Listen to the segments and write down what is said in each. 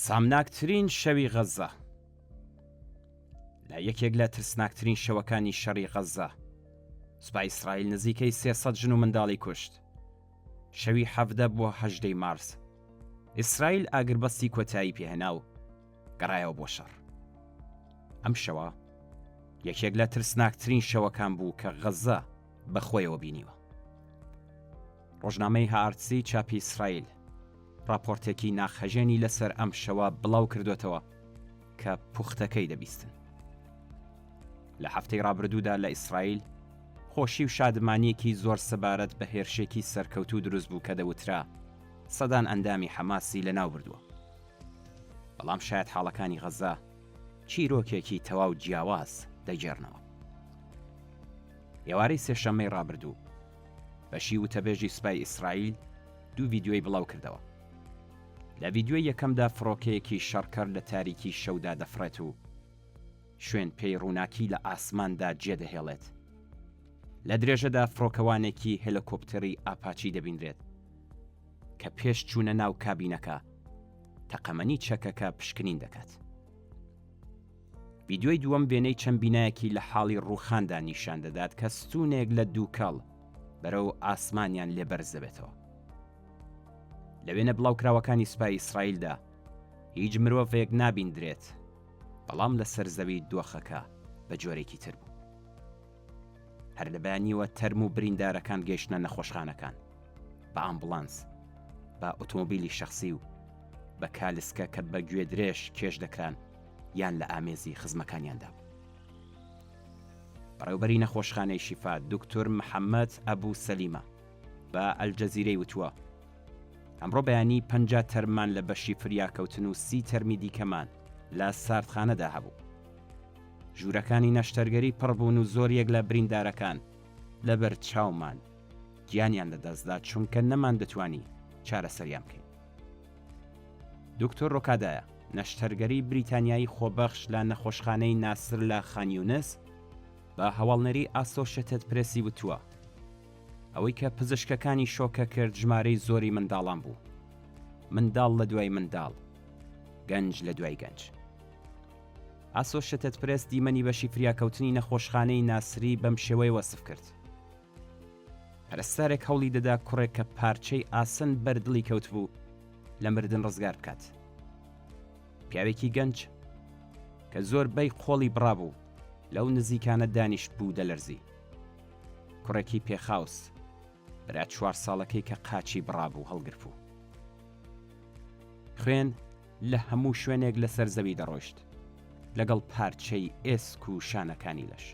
سامناکترین شەوی غەزە لە یەکێک لە ترسناکترین شەوەکانی شەڕی غەزە سوپای ئیسرائیل نزیکەی 300 ژن و منداڵی کوشت. شەوی 17 بۆ 18 مارس ئیسرائیل ئاگربەستی کۆتایی پێهێنا و گەڕایەوە بۆ شەڕ. ئەم شەوە یەکێک لە ترسناکترین شەوەکان بوو کە غەزە بەخۆیەوە بینیوە. ڕۆژنامەی هارتسی چاپی ئیسرائیل راپۆرتێکی ناخەژێنی لەسەر ئەم شەوە بڵاو کردوێتەوە کە پوختەکەی دەبیستن. لە هەفتەی ڕابردوودا لە ئیسرائیل خۆشی و شادمانیەکی زۆر سەبارەت بە هێرشێکی سەرکەوتوو دروست بوو کە دەوترا سەدان ئەندامی حەماسی لەناو بردووە. بەڵام شاید حاڵەکانی غەزە چیرۆکێکی تەواو جیاواز دەیجێڕنەوە. ئێوارەی سێشەممەی ڕابردوو بەشی وتەبێژی سوپای ئیسرائیل دوو ڤیدیۆی بڵاو کردەوە. لە ڤیدیۆی یەکەمدا فڕۆکەیەکی شەڕکەر لە تاریکی شەودا دەفرێت و شوێن پێی ڕووناکی لە ئاسماندا جێدەهێڵێت. لە درێژەدا فڕۆکەوانێکی هێلیکۆپتەری ئاپاچی دەبینرێت کە پێش چوونە ناو کابینەکە تەقەمەنی چەکەکە پشکنین دەکات. ڤیدیۆی دووەم وێنەی چەند بینایەکی لە حاڵی ڕووخاندا نیشان دەدات کە ستونێک لە دووکەڵ بەرەو ئاسمانیان لێبەرز دەبێتەوە. لە وێنە بڵاوکراوەکانی سوپای ئیسرائیلدا هیچ مرۆڤێک نابیندرێت، بەڵام لە سەرزەوی دۆخەکە بە جۆرێکی تر بوو. هەر لە بەیانیوە تەرم و بریندارەکان گەیشتنە نەخۆشخانەکان بە ئامبڵانس، بە ئۆتۆمۆبیلی شەخسی و بە کالسکە کە بە گوێ درێژ کێش دەکران یان لە ئامێزی خزمەکانیاندا. بەڕێوبەری نەخۆشخانەی شیفا دکتۆر محەممەد ئەبوو سەلیمە بە ئەلجەزیرەی وتووە ئەمڕۆ بەیانی 50 تەرمان لە بەشی فریاکەوتن و 30 تەرمی دیکەمان لە ساردخانەدا هەبوو. ژوورەکانی نەشتەرگەری پڕبوون و زۆریەک لە بریندارەکان لەبەر چاومان گیانیان لەدەستدا چونکە نەمان دەتوانی چارەسەریان بکەین. دکتۆر ڕۆکادایە نەشتەرگەری بریتانیایی خۆبەخش لە نەخۆشخانەی ناسر لە خانیونس بە هەواڵنەری ئاسۆشێتد پرێسی وتووە ئەوەی کە پزیشکەکانی شۆکە کرد ژمارەی زۆری منداڵان بوو. منداڵ لە دوای منداڵ، گەنج لە دوای گەنج. ئاسۆشێتد پرێس دیمەنی بەشی فریاکەوتنی نەخۆشخانەی ناسری بەم شێوەی وەسف کرد. پەرستارێک هەوڵی دەدا کوڕێک کە پارچەی ئاسن بەردڵی کەوت بوو لە مردن ڕزگار بکات. پیاوێکی گەنج کە زۆربەی قۆڵی بڕابوو لەو نزیکانە دانیش بوو دەلەرزی. کوڕێکی پێخاوس برا 4 ساڵەکەی کە قاچی بڕابوو هەڵگرت بوو. خوێن لە هەموو شوێنێک لەسەر زەوی دەڕۆیشت لەگەڵ پارچەی ئێسک و شانەکانی لەش.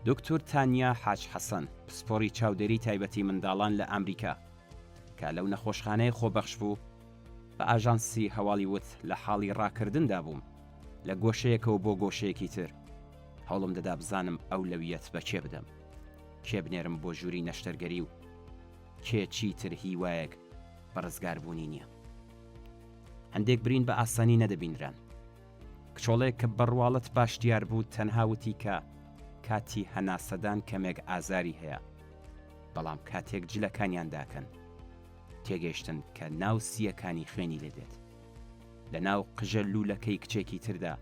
دکتۆر تانیا حاج حەسەن پسپۆری چاودێری تایبەتی منداڵان لە ئەمریکا کە لەو نەخۆشخانەی خۆبەخش بوو بە ئاژانسی هەواڵی وت لە حاڵی ڕاکردندا بووم لە گۆشەیەکەوە بۆ گۆشەیەکی تر. هەوڵم دەدا بزانم ئەولەویەت بە کێ بدەم، کێ بنێرم بۆ ژووری نەشتەرگەری و کێ چیتر هیوایەک بە ڕزگاربوونی نییە. هەندێک برین بە ئاسانی نەدەبینران. کچۆڵێک کە بەڕواڵەت باشتیار بوو تەنها وتی کە کاتی هەناسەدان کەمێک ئازاری هەیە، بەڵام کاتێک جلەکانیان داکەن تێگەیشتن کە ناو سیەکانی خوێنی لێدێت. لە ناو قژە لوولەکەی کچێکی تردا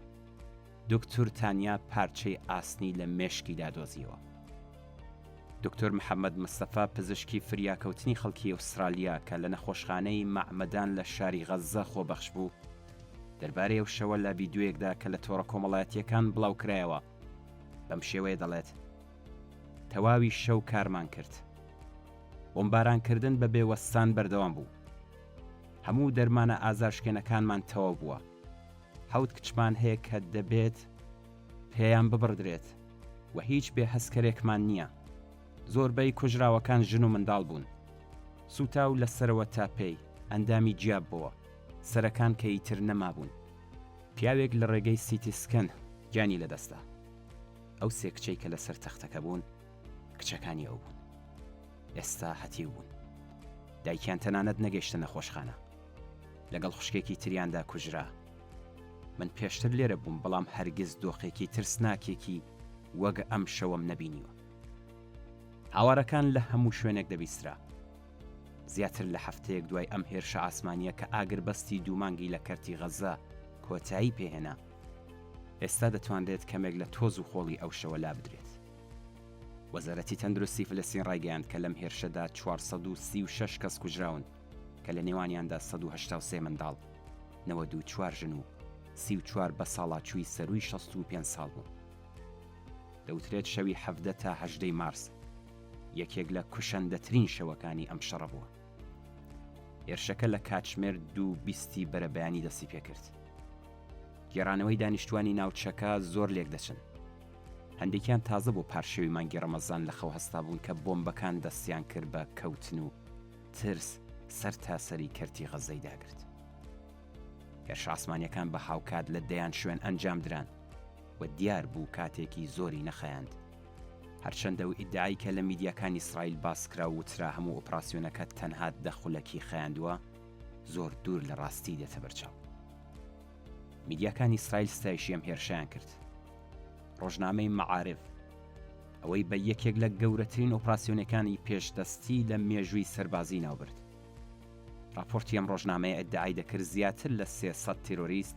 دکتۆر تانیا پارچەی ئاسنی لە مێشکیدا دۆزیەوە. دکتۆر محەممەد مستەفا پزیشکی فریاکەوتنی خەڵکی ئوسترالیا کە لە نەخۆشخانەی مەعمەدان لە شاری غەزە خۆبەخش بوو دەربارەی ئەو شەوە لە ڤیدیۆیەکدا کە لە تۆڕە کۆمەڵایەتیەکان بڵاو کرایەوە بەم شێوەیە دەڵێت تەواوی شەو کارمان کرد. بۆمبارانکردن بە بێوەستان بەردەوام بوو. هەموو دەرمانە ئازارشکێنەکانمان تەواو بووە. 7 کچمان هەیە کە دەبێت پێیان ببڕدرێت و هیچ بێ هەسکەرێکمان نییە. زۆربەی کوژراوەکان ژن و منداڵ بوون. سوتاو لەسەرەوە تا پێی ئەندامی جیاب بووە. سەرەکان کە ئیتر نەمابوون. پیاوێک لە ڕێگەی سیتیسکەن گیانی لەدەستا. ئەو سێ کچەی کە لەسەر تەختەکە بوون کچەکانی ئەو بوون. ئێستا هەتیو بوون. دایکیان تەنانەت نەگەیشتە نەخۆشخانە. لەگەڵ خوشکێکی تریاندا کوژرا. من پێشتر لێرە بووم بەڵام هەرگیز دۆخێکی ترسناکێکی وەک ئەم شەوەم نەبینیوە. هاوارەکان لە هەموو شوێنێک دەبیسترا. زیاتر لە هەفتەیەک دوای ئەم هێرشە ئاسمانیە کە ئاگربەستی دوومانگی لە کەرتی غەزا کۆتایی پێهێنا، ئێستا دەتوانرێت کەمێک لە تۆز و خۆڵی ئەو شەوە لا بدرێت. وەزارەتی تەندروستی فلەستین ڕایگەیاند کە لەم هێرشەدا 436 کەس کوژراون کە لە نێوانیاندا 183 منداڵ، 94 ژن و 34 بە ساڵاچووی سەرووی 65 ساڵ بوو. دەوترێت شەوی 17 تا 18 مارس یەکێک لە کوشەندەترین شەوەکانی ئەم شەڕە بووە. هێرشەکە لە کاتژمێر 2:20 بەرەبەیانی دەستی پێکرد. گێڕانەوەی دانیشتوانی ناوچەکە زۆر لێک دەچن. هەندێکیان تازە بۆ پارشەوی مانگی ڕەمەزان لە خەو هەستا بوون کە بۆمبەکان دەستیان کرد بە کەوتن و ترس سەر تاسەری کەرتی غەزەی داگرت. هێرشە ئاسمانیەکان بە هاوکات لە دەیان شوێن ئەنجام دران و دیار بوو کاتێکی زۆری نەخەیاند. هەرچەندە و ئیدعای کە لە میدیاکانی ئیسرائیل باسکرا و وترا هەموو ئۆپراسیۆنەکە تەنها دەخولەکی خەیاندووە، زۆر دوور لە ڕاستی دێتە بەرچاو. میدیاکانی ئیسرائیل ستایشی ئەم هێرشەیان کرد. ڕۆژنامەی مەعارف ئەوەی بە یەکێک لە گەورەترین ئۆپراسیۆنەکانی پێشدەستی لە مێژووی سەربازی ناوبرد. راپۆرتی ئەم ڕۆژنامەیە ئیدعای دەکرد زیاتر لە 300 تیرۆریست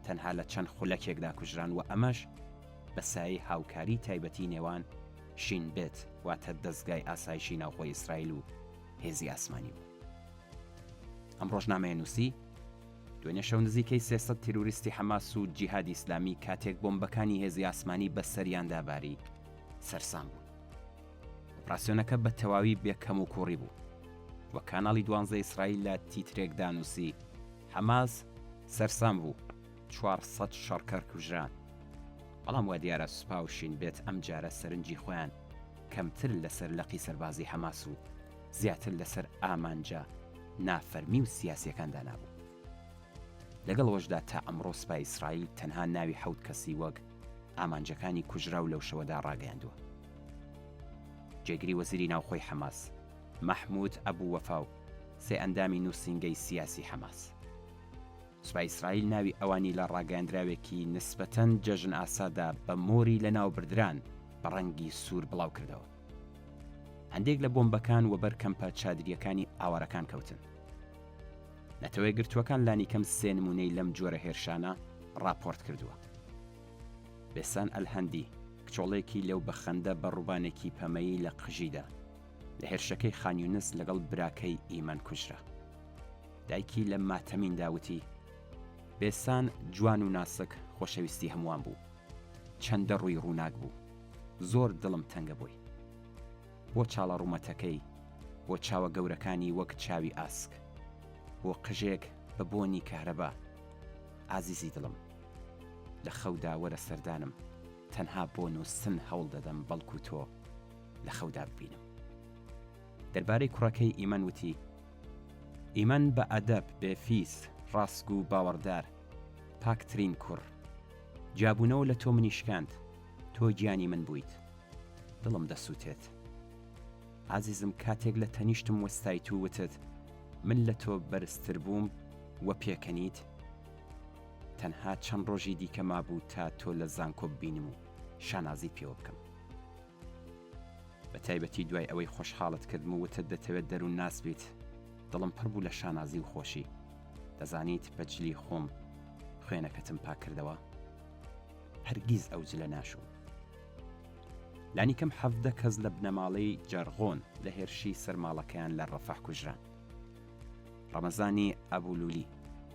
تەنها لە چەند خولەکێکدا کوژران و ئەمەش بە سایەی هاوکاری تایبەتی نێوان شین بێت واتە دەستگای ئاسایشی ناوخۆی ئیسرائیل و هێزی ئاسمانی بوو. ئەم ڕۆژنامەیە نووسی دوێنێ شەو نزیکەی 300 تیرۆریستی حەماس و جیهادی ئیسلامی کاتێک بۆمبەکانی هێزی ئاسمانی بە سەریاندا باری سەرسام بوون. ئۆپراسیۆنەکە بە تەواوی بێکەم و کوڕی بوو وە کاناڵی 12 ئیسرائیل لە تیترێکدا نووسی حەماس سەرسام بوو 400 شەڕکەر کوژران. بەڵام وا دیارە سوپا و شین بێت ئەم جارە سەرنجی خۆیان کەمتر لەسەر لەقی سەربازی حەماس و زیاتر لەسەر ئامانجا نافەرمی و سیاسیەکاندا نابوو. لەگەڵەوەشدا تا ئەمڕۆ سوپای ئیسرائیل تەنها ناوی 7 کەسی وەک ئامانجەکانی کوژرا و لەو شەوەدا ڕاگەیاندووە. جێگری وەزیری ناوخۆی حەماس مەحموود ئەبوو وەفا و سێ ئەندامی نووسینگەی سیاسی حەماس. سوپای ئیسرائیل ناوی ئەوانی لە ڕاگەیاندراوێکی نسبەتەن جەژن ئاسادا بە مۆری لە ناوبردران بە ڕەنگی سوور بڵاو کردەوە. هەندێک لە بۆمبەکان وەبەر کەمپە چادریەکانی ئاوارەکان کەوتن. نەتەوەی گرتووەکان لانی کەم 3 نمونەی لەم جۆرە هێرشانە راپۆرت کردووە. بێسان ئەلهەندی کچۆڵێکی لەو بەخەندە بە ڕووبانێکی پەمەیی لە قژیدا لە هێرشەکەی خانیونس لەگەڵ براکەی ئیمان کوژرا. دایکی لە ماتەمین داوتی بێسان جوان و ناسک خۆشەویستی هەمووان بوو. چەندە ڕووی ڕووناک بوو. زۆر دڵم تەنگە بووی. بۆ چاڵە ڕوومەتەکەی، بۆ چاوە گەورەکانی وەک چاوی ئاسک، بۆ قژێک بە بۆنی کارەبا. ئازیزی دڵم، لە خەودا وەرە سەردانم، تەنها بۆ نووسن هەوڵ دەدەم بەڵکو تۆ لە خەودا ببینم. دەربارەی کوڕەکەی ئیمان وتی ئیمان بە ئەدەب بێفیس ڕاستگ و باوەڕدار پاکترین کوڕ، جابوونەوە لە تۆ منیشکاند، تۆ گیانی من بوویت، دڵم دەسووتێت. ئازیزم کاتێک لە تەنیشتم وەستایت و وتت من لە تۆ بەرزتر بووم وە پێکەنیت، تەنها چەند ڕۆژی دیکە مابوو تا تۆ لە زانکۆ ببینم و شانازی پێوە بکەم. بە تایبەتی دوای ئەوەی خۆشحاڵت کردم و وتت دەتەوێت دەروون ناس بیت، دڵم پڕ بوو لە شانازی و خۆشی. دەزانیت بەجلی خۆم خوێنەکەتم پاک کردەوە، هەرگیز ئەو جلە ناشوم. لانی کەم 17 کەس لە بنەماڵەی جەرغۆن لە هێرشی سەرماڵەکەیان لە ڕەفەح کوژران. ڕەمەزانی ئەبولولی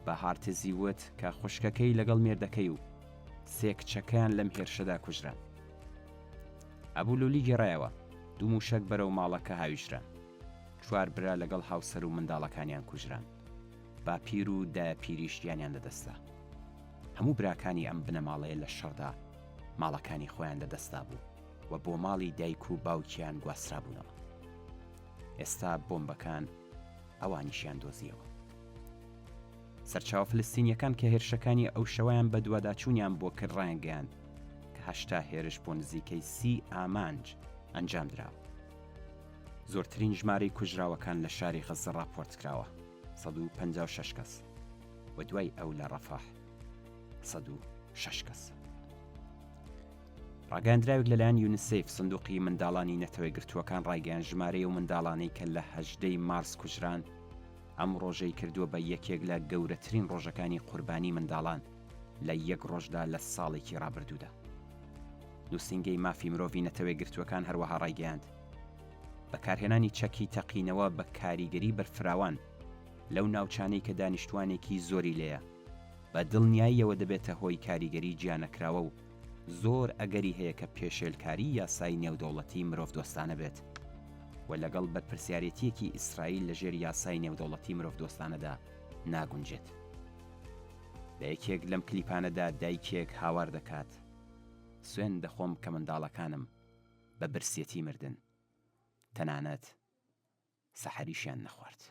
بە هارتزی وت کە خوشکەکەی لەگەڵ مێردەکەی و 3 کچەکەیان لەم هێرشەدا کوژران. ئەبولولی گێڕایەوە 2 موشک بەرەو ماڵەکە هاویشران. 4 برا لەگەڵ هاوسەر و منداڵەکانیان کوژران. باپیر و دایەپیریشتیانیان لەدەستا. هەموو براکانی ئەم بنەماڵەیە لە شەڕدا ماڵەکانی خۆیان لەدەستا بوو و بۆ ماڵی دایک و باوکیان گواسترا بوونەوە. ئێستا بۆمبەکان ئەوانیشیان دۆزیەوە. سەرچاوە فلستینیەکان کە هێرشەکانی ئەو شەوەیان بە دوواداچوونیان بۆ کرد ڕایانگەیاند کە 80 هێرش بۆ نزیکەی 30 ئامانج ئەنجام دراوە. زۆرترین ژمارەی کوژراوەکان لە شاری غەزە راپۆرت کراوە 156 کەس و دوای ئەو لە ڕەفاح 106 کەس. ڕاگەاندراوێک لەلایەن یونیسێف سندوقی منداڵانی نەتەوەی گرتووەکان ڕایگەیان ژمارەی و منداڵانەی کە لە 18 مارس کوژران ئەم ڕۆژەی کردووە بە یەکێک لە گەورەترین ڕۆژەکانی قوربانی منداڵان لە یەک ڕۆژدا لە ساڵێکی ڕابردوودا. نووسینگەی مافی مرۆڤی نەتەوەی گرتووەکان هەروەها ڕایگەیاند بەکارهێنانی چەکی تەقینەوە بە کاریگەری بەرفراوان لەو ناوچانەی کە دانیشتوانێکی زۆری لێیە بە دڵنیاییەوە دەبێتە هۆی کاریگەری گیانەکراوە و زۆر ئەگەری هەیە کە پێشێلکاری یاسای نێودەوڵەتی مرۆڤ دۆستانە بێت و لەگەڵ بەرپرسیارەتیەکی ئیسرائیل لەژێر یاسای نێودەوڵەتی مرۆڤ دۆستانەدا ناگونجێت. لە یەکێک لەم کلیپانەدا دایکێک هاوار دەکات سوێن دەخۆم کە منداڵەکانم بە برسێتی مردن، تەنانەت سەحەریشیان نەخوارد.